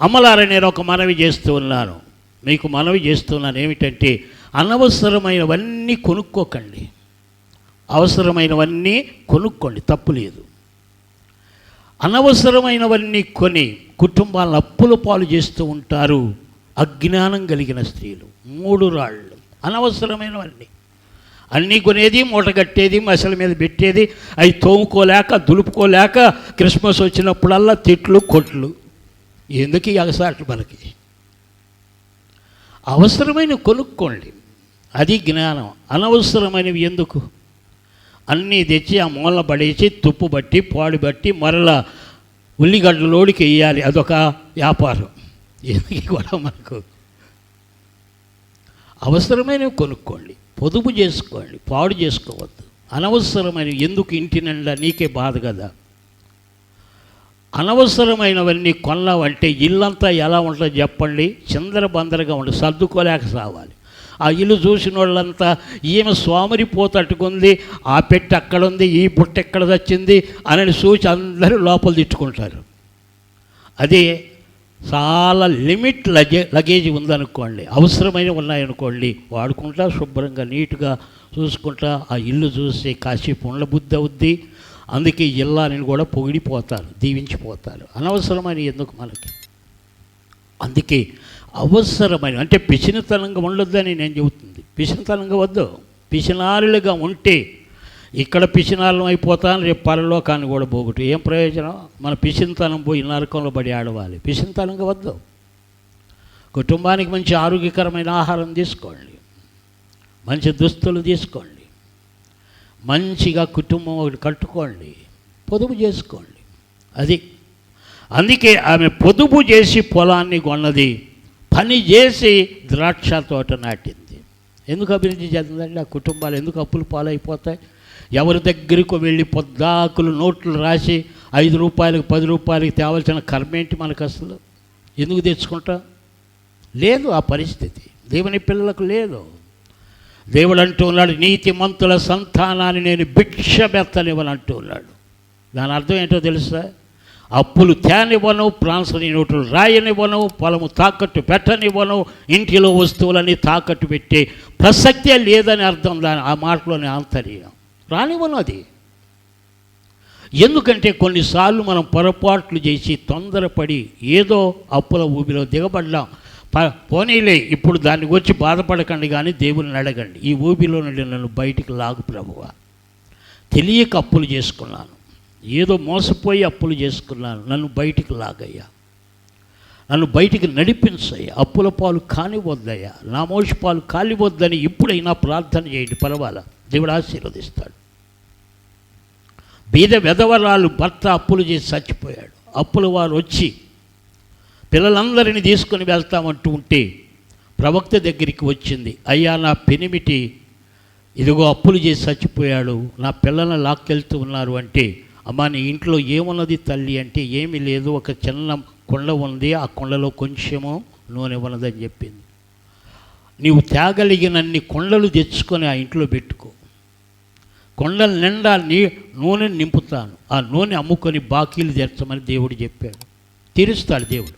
అమ్మలారా, నేను ఒక మనవి చేస్తూ ఉన్నాను, మీకు మనవి చేస్తున్నాను. ఏమిటంటే, అనవసరమైనవన్నీ కొనుక్కోకండి. అవసరమైనవన్నీ కొనుక్కోండి, తప్పు లేదు. అనవసరమైనవన్నీ కొని కుటుంబాలను అప్పుల పాలు చేస్తూ ఉంటారు అజ్ఞానం కలిగిన స్త్రీలు. 3 రాళ్ళు అనవసరమైనవన్నీ. అన్నీ కొనేది, మూట కట్టేది, మసల మీద పెట్టేది, అవి తోముకోలేక దులుపుకోలేక క్రిస్మస్ వచ్చినప్పుడల్లా తిట్లు కొట్లు. ఎందుకు ఈ అగసాట్లు మనకి? అవసరమైన కొనుక్కోండి, అది జ్ఞానం. అనవసరమైనవి ఎందుకు? అన్నీ తెచ్చి ఆ మూల పడేసి తుప్పు బట్టి పాడు బట్టి మరలా ఉల్లిగడ్డలోడికి వేయాలి, అదొక వ్యాపారం. ఎందుకు కూడా మనకు? అవసరమైనవి కొనుక్కోండి, పొదుపు చేసుకోండి, పాడు చేసుకోవద్దు. అనవసరమైనవి ఎందుకు? ఇంటి నిండా నీకే బాధ కదా. అనవసరమైనవన్నీ కొన్నావంటే ఇల్లంతా ఎలా ఉంటుందో చెప్పండి? చిందరబందరగా ఉంటుంది, సర్దుకోలేక సావాలి. ఆ ఇల్లు చూసిన వాళ్ళంతా ఈమె సోమరిపోతట్టుకుంది, ఆ పెట్టి అక్కడ ఉంది, ఈ బుట్ట ఎక్కడ వచ్చింది అని చూసి అందరూ లోపల తిట్టుకుంటారు. అదే చాలా లిమిట్ లగేజ్ ఉందనుకోండి, అవసరమైనవి ఉన్నాయనుకోండి, వాడుకుంటా శుభ్రంగా నీట్గా చూసుకుంటా ఆ ఇల్లు చూసి కాసేపు ఉండబుద్ధి అవుద్ది. అందుకే ఇల్లాని కూడా పొగిడిపోతారు, దీవించిపోతారు. అనవసరమైన ఎందుకు మనకి? అందుకే అవసరమైన అంటే పిసినితనంగా ఉండొద్దని నేను చెబుతుంది. పిసినితనంగా వద్దు. పిసినారులుగా ఉంటే ఇక్కడ పిసినారులం అయిపోతాను, రేపు పరలోకాన్ని కూడా పోగొట్టు. ఏం ప్రయోజనం? మన పిసినితనం పోయి నరకంలో పడి ఆడవాలి. పిసినితనంగా వద్దు. కుటుంబానికి మంచి ఆరోగ్యకరమైన ఆహారం తీసుకోండి, మంచి దుస్తులు తీసుకోండి, మంచిగా కుటుంబం ఒకటి కట్టుకోండి, పొదుపు చేసుకోండి. అది అందుకే ఆమె పొదుపు చేసి పొలాన్ని కొన్నది, పని చేసి ద్రాక్ష తోట నాటింది. ఎందుకు అభివృద్ధి చెందిందండి? ఆ కుటుంబాలు ఎందుకు అప్పులు పాలైపోతాయి? ఎవరి దగ్గరకు వెళ్ళి పొద్దాకులు నోట్లు రాసి 5 రూపాయలకు 10 రూపాయలకి తేవాల్సిన కర్మేంటి మనకు? అసలు ఎందుకు తెచ్చుకుంటా? లేదు ఆ పరిస్థితి, దేవుని పిల్లలకు లేదు. దేవుడు అంటూ ఉన్నాడు, నీతిమంతుల సంతానాన్ని నేను భిక్షమెత్తనివ్వని అంటూ ఉన్నాడు. దాని అర్థం ఏంటో తెలుసా? అప్పులు తేనివ్వను, ప్రాన్సని నోట్లు రాయనివ్వను, పొలము తాకట్టు పెట్టనివ్వను, ఇంటిలో వస్తువులని తాకట్టు పెట్టే ప్రసక్తే లేదని అర్థం. దాని ఆ మాటలోని ఆంతర్యం రానివ్వను. అది ఎందుకంటే కొన్నిసార్లు మనం పొరపాట్లు చేసి తొందరపడి ఏదో అప్పుల ఊబిలో దిగబడ్డాం. పోనీలే, ఇప్పుడు దాన్ని వచ్చి బాధపడకండి, కానీ దేవుని అడగండి, ఈ ఊబిలో నుండి నన్ను బయటికి లాగు ప్రభువా. తెలియక అప్పులు చేసుకున్నాను, ఏదో మోసపోయి అప్పులు చేసుకున్నాను, నన్ను బయటికి లాగయ్యా, నన్ను బయటికి నడిపించయ్యా, అప్పుల పాలు కానివద్దయ్యా, నా మోసి పాలు కాలివద్దని ఇప్పుడైనా ప్రార్థన చేయండి, పర్వాలా, దేవుడు ఆశీర్వదిస్తాడు. బీద వెధవరాలు భర్త అప్పులు చేసి చచ్చిపోయాడు. అప్పుల వారు వచ్చి పిల్లలందరినీ తీసుకొని వెళ్తామంటూ ఉంటే ప్రవక్త దగ్గరికి వచ్చింది, అయ్యా నా పెనిమిటి ఇదిగో అప్పులు చేసి చచ్చిపోయాడు, నా పిల్లలను లాక్కెళ్తూ ఉన్నారు అంటే, అమ్మా నీ ఇంట్లో ఏమున్నది తల్లి అంటే, ఏమీ లేదు, ఒక చిన్న కుండ ఉంది, ఆ కుండలో కొంచెము నూనె ఉన్నదని చెప్పింది. నీవు తేగలిగినన్ని కుండలు తెచ్చుకొని ఆ ఇంట్లో పెట్టుకో, కుండల నిండా నూనె నింపుతాను, ఆ నూనె అమ్ముకొని బాకీలు తెచ్చమని దేవుడు చెప్పాడు. తీరుస్తాడు దేవుడు.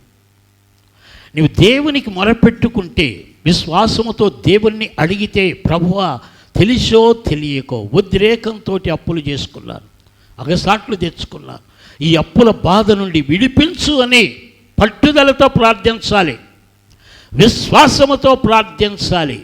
నీవు దేవునికి మొరపెట్టుకుంటే, విశ్వాసముతో దేవుణ్ణి అడిగితే, ప్రభువా తెలిసో తెలియకో ఉద్రేకంతో అప్పులు చేసుకున్నాను, అగసాట్లు తెచ్చుకున్నాను, ఈ అప్పుల బాధ నుండి విడిపించు అని పట్టుదలతో ప్రార్థించాలి, విశ్వాసముతో ప్రార్థించాలి.